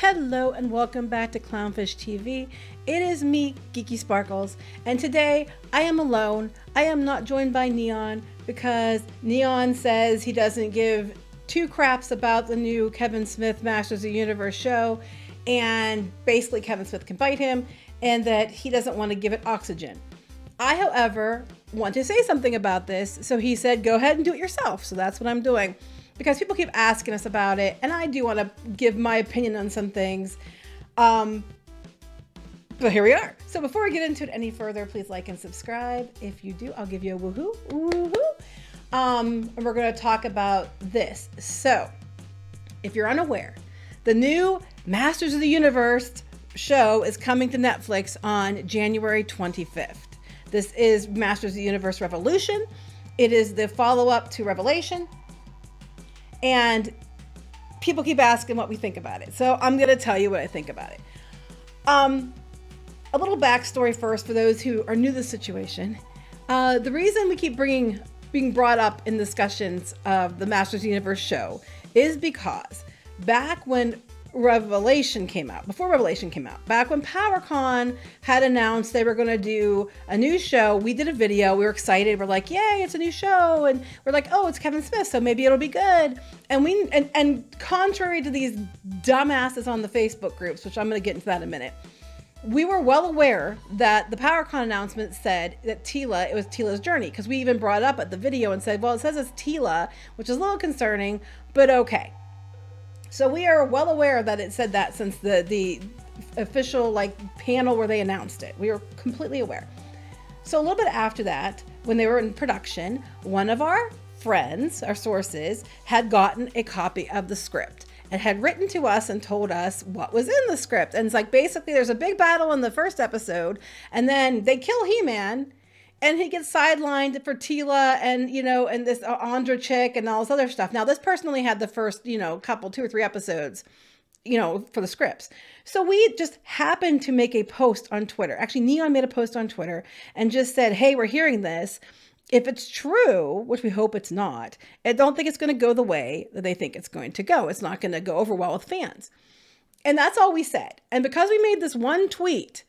Hello and welcome back to Clownfish TV. It is me, Geeky Sparkles, and today I am alone. I am not joined by Neon because Neon says he doesn't give two craps about the new Kevin Smith Masters of the Universe show, and basically Kevin Smith can bite him, and that he doesn't want to give it oxygen. I, however, want to say something about this, so he said go ahead and do it yourself, so that's what I'm doing. Because people keep asking us about it, and I do want to give my opinion on some things. But here we are. So before we get into it any further, please like and subscribe. If you do, I'll give you a woohoo. Woohoo. And we're going to talk about this. So if you're unaware, the new Masters of the Universe show is coming to Netflix on January 25th. This is Masters of the Universe Revolution. It is the follow-up to Revelation. And people keep asking what we think about it. So I'm going to tell you what I think about it. A little backstory first for those who are new to the situation. The reason we keep being brought up in discussions of the Masters of the Universe show is because back when Revelation came out, back when PowerCon had announced they were going to do a new show, we did a video. We were excited. We're like, yay, it's a new show. And we're like, oh, it's Kevin Smith, so maybe it'll be good. And contrary to these dumbasses on the Facebook groups, which I'm going to get into that in a minute, we were well aware that the PowerCon announcement said that Teela, it was Teela's journey, because we even brought it up at the video and said, well, it says it's Teela, which is a little concerning, but okay. So we are well aware that it said that since the official panel where they announced it. We were completely aware. So a little bit after that, when they were in production, one of our friends, our sources, had gotten a copy of the script and had written to us and told us what was in the script. And it's like, basically there's a big battle in the first episode, and then they kill He-Man, and he gets sidelined for Teela and, and this Andra chick and all this other stuff. Now, this person only had the first, couple, 2 or 3 episodes, for the scripts. So we just happened to make a post on Twitter. Actually, Neon made a post on Twitter and just said, hey, we're hearing this. If it's true, which we hope it's not, I don't think it's going to go the way that they think it's going to go. It's not going to go over well with fans. And that's all we said. And because we made this one tweet,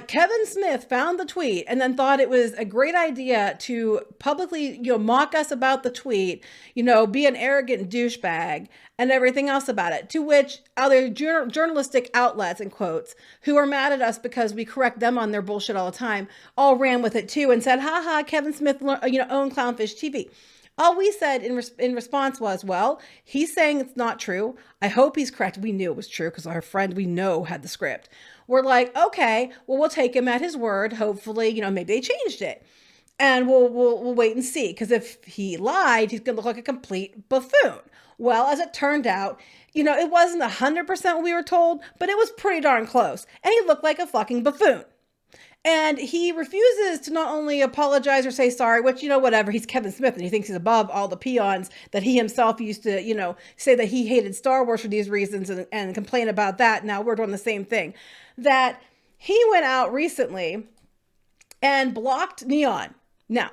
Kevin Smith found the tweet and then thought it was a great idea to publicly, mock us about the tweet, be an arrogant douchebag and everything else about it. To which other journalistic outlets, in quotes, who are mad at us because we correct them on their bullshit all the time, all ran with it too and said, haha, Kevin Smith, owned Clownfish TV. All we said in response was, well, he's saying it's not true. I hope he's correct. We knew it was true because our friend we know had the script. We're like, okay, well, we'll take him at his word. Hopefully, maybe they changed it. And we'll wait and see. Because if he lied, he's going to look like a complete buffoon. Well, as it turned out, it wasn't 100% what we were told, but it was pretty darn close. And he looked like a fucking buffoon. And he refuses to not only apologize or say sorry, which, whatever, he's Kevin Smith and he thinks he's above all the peons that he himself used to, say that he hated Star Wars for these reasons and complain about that. Now we're doing the same thing. That he went out recently and blocked Neon. Now,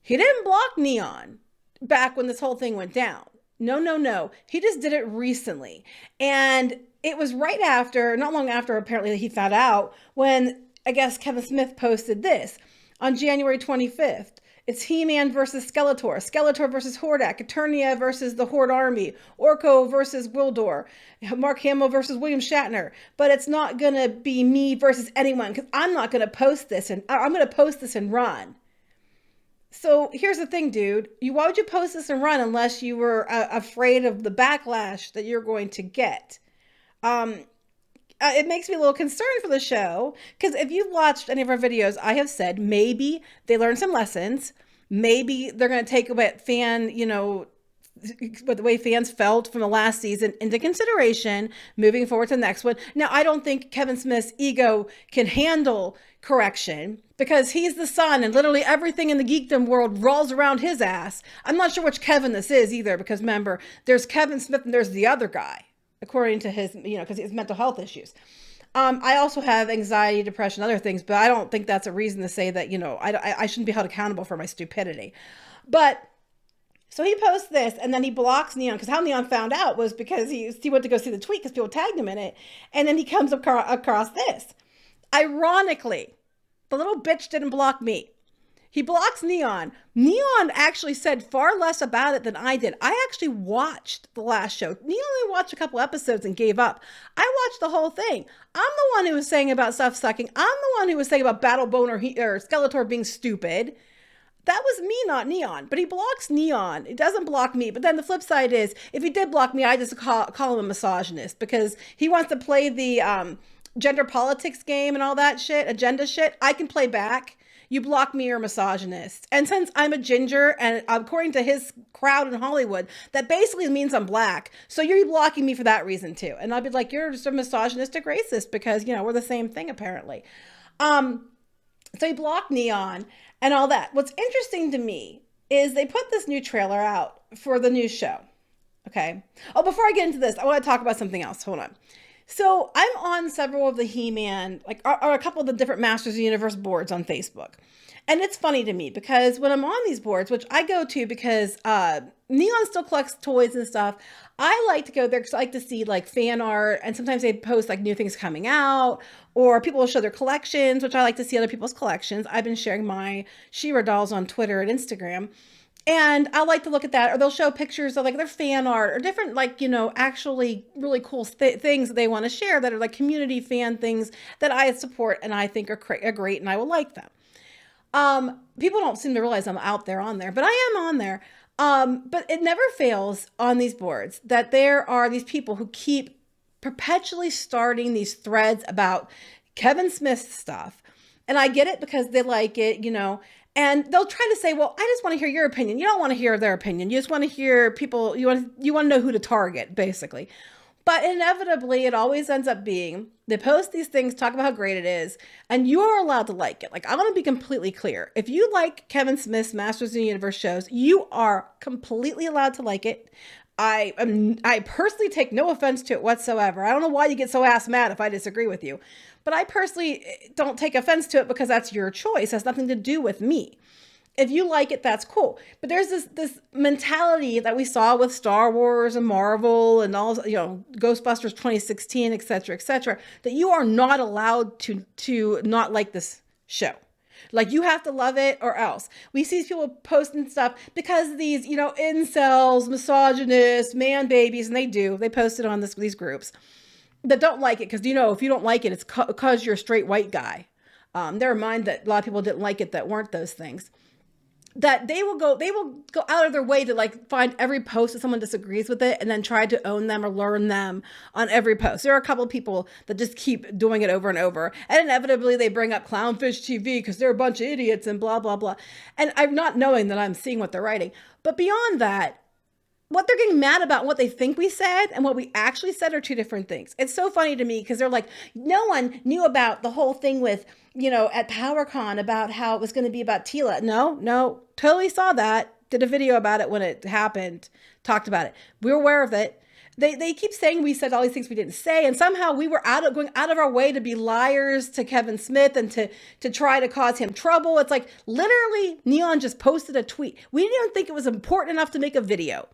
he didn't block Neon back when this whole thing went down. No. He just did it recently. And it was not long after apparently that he found out when I guess Kevin Smith posted this on January 25th. It's He-Man versus Skeletor, Skeletor versus Hordak, Eternia versus the Horde Army, Orko versus Wildor, Mark Hamill versus William Shatner. But it's not going to be me versus anyone because I'm not going to post this and I'm going to post this and run. So here's the thing, dude. Why would you post this and run unless you were afraid of the backlash that you're going to get? It makes me a little concerned for the show because if you've watched any of our videos, I have said maybe they learned some lessons. Maybe they're going to take away what the way fans felt from the last season into consideration moving forward to the next one. Now, I don't think Kevin Smith's ego can handle correction because he's the son and literally everything in the geekdom world rolls around his ass. I'm not sure which Kevin this is either because remember, there's Kevin Smith and there's the other guy. According to his, because he has mental health issues. I also have anxiety, depression, other things, but I don't think that's a reason to say that, I shouldn't be held accountable for my stupidity. But So he posts this and then he blocks Neon, because how Neon found out was because he went to go see the tweet because people tagged him in it. And then he comes across this. Ironically, the little bitch didn't block me. He blocks Neon. Neon actually said far less about it than I did. I actually watched the last show. Neon only watched a couple episodes and gave up. I watched the whole thing. I'm the one who was saying about stuff sucking. I'm the one who was saying about Battlebone or Skeletor being stupid. That was me, not Neon. But he blocks Neon. He doesn't block me. But then the flip side is, if he did block me, I just call him a misogynist, because he wants to play the gender politics game and all that shit, agenda shit. I can play back. You block me, you're a misogynist. And since I'm a ginger, and according to his crowd in Hollywood, that basically means I'm black. So you're blocking me for that reason too. And I'll be like, you're just a misogynistic racist, because, you know, we're the same thing apparently. So he blocked Neon and all that. What's interesting to me is they put this new trailer out for the new show. Okay. Oh, before I get into this, I want to talk about something else. Hold on. So I'm on several of the He-Man, or a couple of the different Masters of the Universe boards on Facebook. And it's funny to me because when I'm on these boards, which I go to because Neon still collects toys and stuff, I like to go there because I like to see like fan art, and sometimes they post like new things coming out, or people will show their collections, which I like to see other people's collections. I've been sharing my She-Ra dolls on Twitter and Instagram. And I like to look at that, or they'll show pictures of like their fan art or different, like, you know, actually really cool things that they want to share that are like community fan things that I support and I think are great and I will like them. People don't seem to realize I'm out there on there, but I am on there. But it never fails on these boards that there are these people who keep perpetually starting these threads about Kevin Smith's stuff. And I get it because they like it, you know. And they'll try to say, well, I just want to hear your opinion. You don't want to hear their opinion. You just want to hear people, you want to know who to target, basically. But inevitably, it always ends up being, they post these things, talk about how great it is, and you're allowed to like it. Like, I want to be completely clear. If you like Kevin Smith's Masters of the Universe shows, you are completely allowed to like it. I personally take no offense to it whatsoever. I don't know why you get so ass mad if I disagree with you. But I personally don't take offense to it because that's your choice. It has nothing to do with me. If you like it, that's cool. But there's this mentality that we saw with Star Wars and Marvel and all, you know, Ghostbusters 2016, et cetera, that you are not allowed to not like this show. Like, you have to love it or else. We see people posting stuff because these, you know, incels, misogynists, man babies, and they post it on these groups that don't like it, because, you know, if you don't like it, it's because you're a straight white guy. Never mind that a lot of people didn't like it that weren't those things. That they will go out of their way to like find every post that someone disagrees with it and then try to own them or learn them on every post. There are a couple of people that just keep doing it over and over. And inevitably they bring up Clownfish TV because they're a bunch of idiots and blah, blah, blah. And I'm not knowing that I'm seeing what they're writing. But beyond that, what they're getting mad about, what they think we said and what we actually said are two different things. It's so funny to me because they're like, no one knew about the whole thing with, you know, at PowerCon about how it was going to be about Teela. No, totally saw that. Did a video about it when it happened, talked about it. We were aware of it. They keep saying we said all these things we didn't say, and somehow we were going out of our way to be liars to Kevin Smith and to try to cause him trouble. It's like literally Neon just posted a tweet. We didn't even think it was important enough to make a video.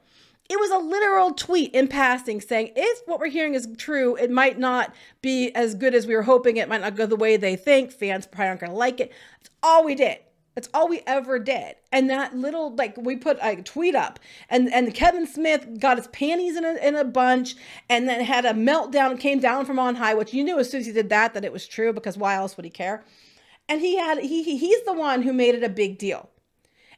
It was a literal tweet in passing saying, if what we're hearing is true, it might not be as good as we were hoping. It might not go the way they think. Fans probably aren't going to like it. That's all we did. That's all we ever did. And that little, like, we put a tweet up and Kevin Smith got his panties in a bunch and then had a meltdown, came down from on high, which you knew as soon as he did that it was true, because why else would he care? And he's the one who made it a big deal.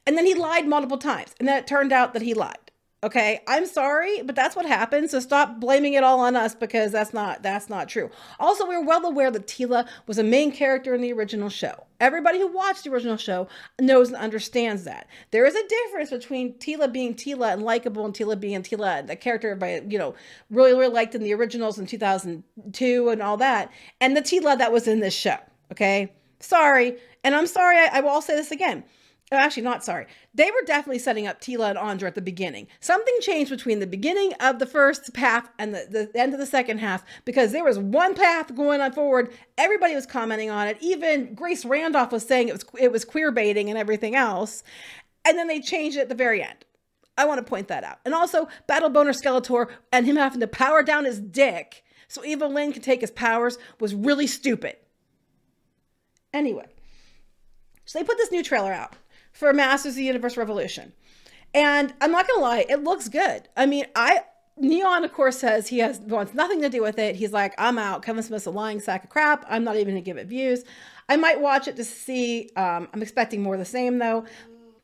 And then he lied multiple times. And then it turned out that he lied. Okay, I'm sorry, but that's what happened. So stop blaming it all on us, because that's not true. Also, we're well aware that Teela was a main character in the original show. Everybody who watched the original show knows and understands that. There is a difference between Teela being Teela and likable, and Teela being Teela, the character everybody, you know, really, really liked in the originals in 2002 and all that, and the Teela that was in this show. Okay, sorry, and I'm sorry. I will say this again. Actually, not sorry. They were definitely setting up Teela and Andra at the beginning. Something changed between the beginning of the first half and the end of the second half, because there was one path going on forward. Everybody was commenting on it. Even Grace Randolph was saying it was queer baiting and everything else. And then they changed it at the very end. I want to point that out. And also, Battle Boner Skeletor and him having to power down his dick so Evil Lyn can take his powers was really stupid. Anyway, so they put this new trailer out for Masters of the Universe Revolution. And I'm not going to lie, it looks good. I mean, Neon, of course, says he wants nothing to do with it. He's like, I'm out. Kevin Smith's a lying sack of crap. I'm not even going to give it views. I might watch it to see. I'm expecting more of the same, though.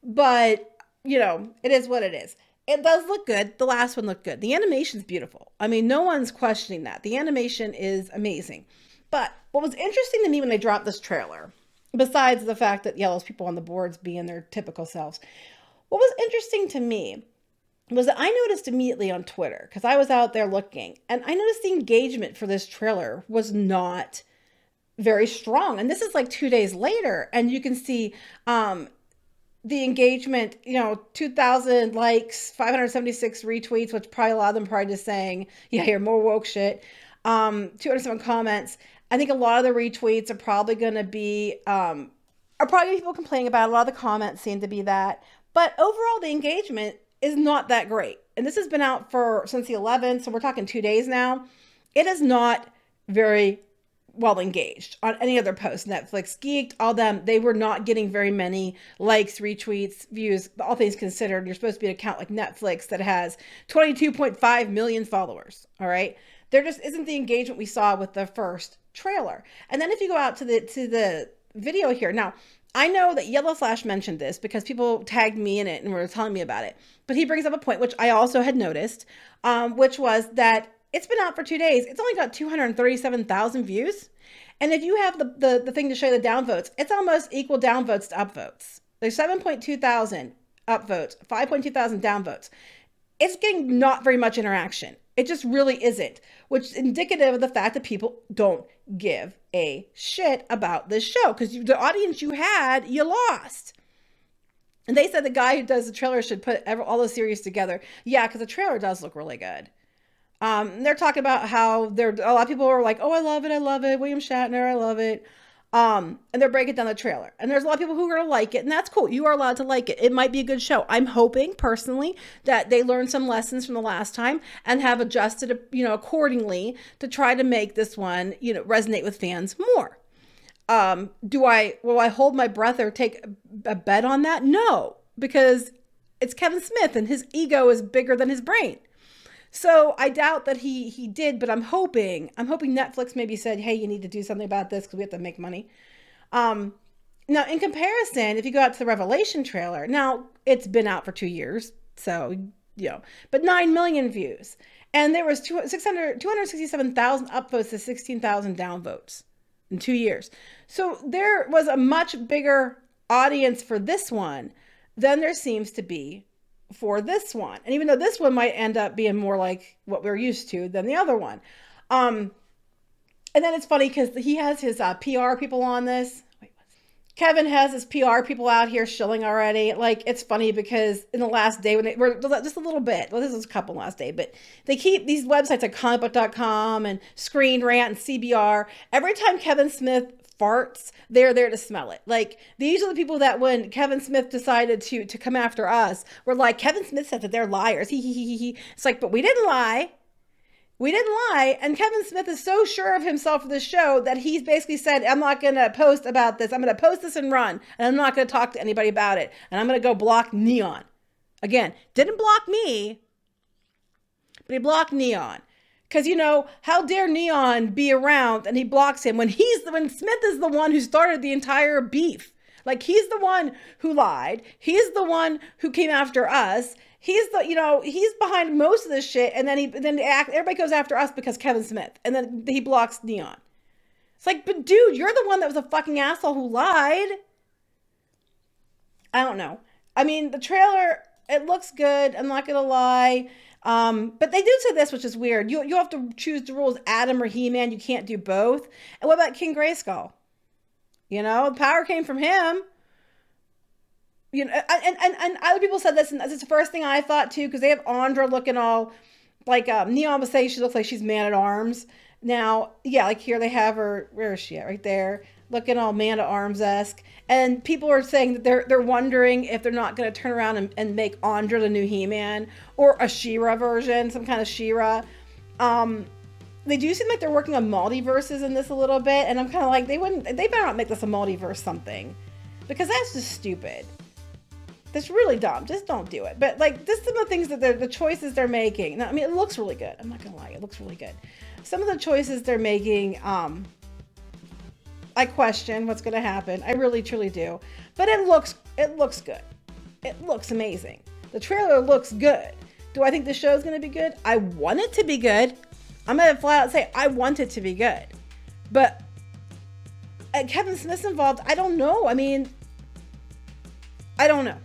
But, you know, it is what it is. It does look good. The last one looked good. The animation's beautiful. I mean, no one's questioning that. The animation is amazing. But what was interesting to me when they dropped this trailer, besides the fact that Yellow's people on the boards being their typical selves, what was interesting to me was that I noticed immediately on Twitter, because I was out there looking, and I noticed the engagement for this trailer was not very strong. And this is like 2 days later, and you can see the engagement, 2,000 likes, 576 retweets, which probably a lot of them probably just saying, yeah, you're more woke shit. 207 comments. I think a lot of the retweets are probably going to be, people complaining about it. A lot of the comments seem to be that. But overall, the engagement is not that great. And this has been out since the 11th, so we're talking 2 days now. It is not very well engaged on any other post. Netflix, Geeked, all them, they were not getting very many likes, retweets, views, all things considered. You're supposed to be an account like Netflix that has 22.5 million followers, all right? There just isn't the engagement we saw with the first trailer. And then if you go out to the video here, now, I know that Yellow Flash mentioned this because people tagged me in it and were telling me about it. But he brings up a point, which I also had noticed, which was that it's been out for 2 days. It's only got 237,000 views. And if you have the thing to show the downvotes, it's almost equal downvotes to upvotes. There's 7.2 thousand upvotes, 5.2 thousand downvotes. It's getting not very much interaction. It just really isn't, which is indicative of the fact that people don't give a shit about this show, because the audience you had, you lost. And they said the guy who does the trailer should put all the series together. Yeah, because the trailer does look really good. They're talking about how a lot of people are like, oh, I love it. William Shatner, I love it. And they're breaking down the trailer. And there's a lot of people who are going to like it. And that's cool. You are allowed to like it. It might be a good show. I'm hoping personally that they learned some lessons from the last time and have adjusted, accordingly to try to make this one, resonate with fans more. Will I hold my breath or take a bet on that? No, because it's Kevin Smith and his ego is bigger than his brain. So I doubt that he did, but I'm hoping Netflix maybe said, hey, you need to do something about this because we have to make money. Now, in comparison, if you go out to the Revelation trailer, now it's been out for 2 years, so, but 9 million views. And there was 267,000 upvotes to 16,000 downvotes in 2 years. So there was a much bigger audience for this one than there seems to be for this one. And even though this one might end up being more like what we're used to than the other one. And then it's funny because he has his PR people on this. Kevin has his PR people out here shilling already. Like, it's funny because in the last day when they were just a little bit, well, this was a couple last day, but they keep these websites like comicbook.com and Screen Rant and CBR. Every time Kevin Smith farts, they're there to smell it. Like, these are the people that when Kevin Smith decided to come after us, were like, Kevin Smith said that they're liars. He. It's like, but we didn't lie. We didn't lie. And Kevin Smith is so sure of himself for this show that he's basically said, I'm not going to post about this. I'm going to post this and run. And I'm not going to talk to anybody about it. And I'm going to go block Neon. Again, didn't block me, but he blocked Neon. Because, how dare Neon be around and he blocks him when Smith is the one who started the entire beef. Like, he's the one who lied. He's the one who came after us. He's he's behind most of this shit. And then everybody goes after us because Kevin Smith. And then he blocks Neon. It's like, but dude, you're the one that was a fucking asshole who lied. I don't know. I mean, the trailer, it looks good. I'm not going to lie. But they do say this, which is weird. You have to choose the rules, Adam or He-Man. You can't do both. And what about King Grayskull? The power came from him. And other people said this, and this is the first thing I thought too, because they have Andra looking all like Neon was saying she looks like she's Man at Arms. Now, yeah, like here they have her. Where is she at? Right there. looking all Man at Arms-esque. And people are saying that they're wondering if they're not going to turn around and make Andra the new He-Man, or a She-Ra version, some kind of She-Ra. They do seem like they're working on multiverses in this a little bit, and I'm kind of like, they better not make this a multiverse something, because that's just stupid. That's really dumb. Just don't do it. But like, this is some of the things that the choices they're making. Now, I mean, it looks really good. I'm not gonna lie, it looks really good. Some of the choices they're making, I question what's gonna happen. I really, truly do. But it looks good. It looks amazing. The trailer looks good. Do I think the show's gonna be good? I want it to be good. I'm gonna flat out say I want it to be good. But Kevin Smith's involved. I don't know. I mean, I don't know.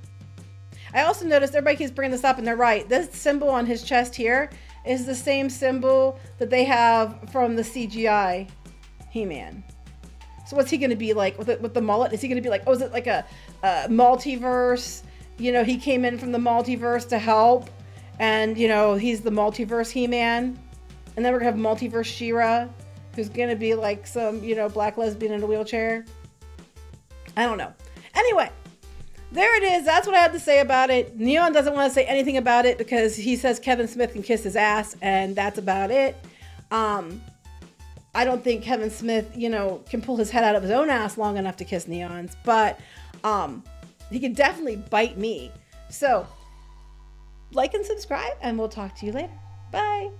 I also noticed everybody keeps bringing this up, and they're right. This symbol on his chest here is the same symbol that they have from the CGI He-Man. So what's he going to be like with the mullet? Is he going to be like, oh, is it like a multiverse? You know, he came in from the multiverse to help, and, you know, he's the multiverse He-Man. And then we're going to have multiverse She-Ra, who's going to be like some, you know, black lesbian in a wheelchair. I don't know. Anyway. There it is. That's what I had to say about it. Neon doesn't want to say anything about it because he says Kevin Smith can kiss his ass, and that's about it. I don't think Kevin Smith, you know, can pull his head out of his own ass long enough to kiss Neon's, but he can definitely bite me. So, like and subscribe, and we'll talk to you later. Bye.